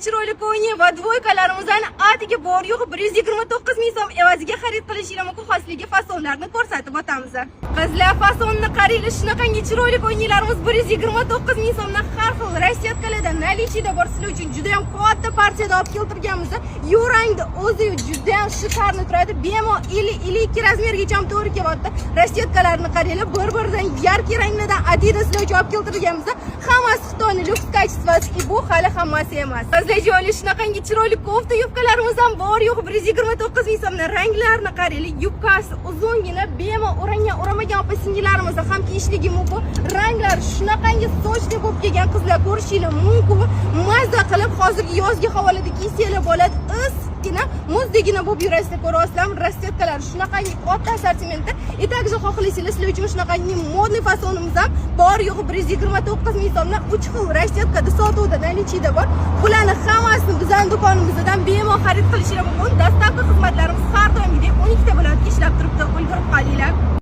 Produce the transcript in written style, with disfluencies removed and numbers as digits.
chiroyli ko'yni va dvoykalarimizdan atiga bor yo'q 129 ming so'm evaziga xarid qilishingiz mumkin. Xosligi fasonlarni ko'rsatib o'tamiz. Qizlar fasonni qaranglar, shunaqangi chiroyli ko'ynilarimiz 129 ming so'mdan har xil rasiyatkalardan nalichida bor. Sizlar uchun juda ham katta partiyada olib keltirganmiz. Yurangda o'zi juda ham shikarni turadi. Bemalol 52 razmergacha ham to'g'ri kelyapti. Rasiyatkalarni qaranglar, bir-biridan yarki ranglardan Adidas sizlar uchun olib keltirganmiz. Hammasi Xitoyning lyuks kачествоsi, bu hali hammasi emas. Sizlar joyli shunaqangi chiroyli kofta yubkalarimiz ham bor yo'q 129 ming so'mdan. Ranglarini qaranglar, yubkasi uzungina, bemalol o'rangan, o'ramagan opa-singillarimiz ham kiyishligi mumkin. Ranglar shunaqangi sochli bo'lib kelgan qizlar ko'rishingiz mumkin. Mazza qilib hozirgi yozgi havolarda kiysanglar bo'ladi. Issiqqina, muzdagina bo'lib yurasizlar, ko'rasizlar. Rasiyatkalar shunaqangi katta assortimentda. Takже xohlaysanglar sizlar uchun shunaqangi modniy fasonimiz ham bor yo'q 129 ming so'mdan 3 xil rasiyadkada sotuvda nalichida bor. Bularni hammasini bizning do'konimizdan bemalol xarid qilishingiz mumkin. Dostavka xizmatlarimiz har doimgidek 12 ta viloyatga ishlab turibdi. Ulgurib qolinglar.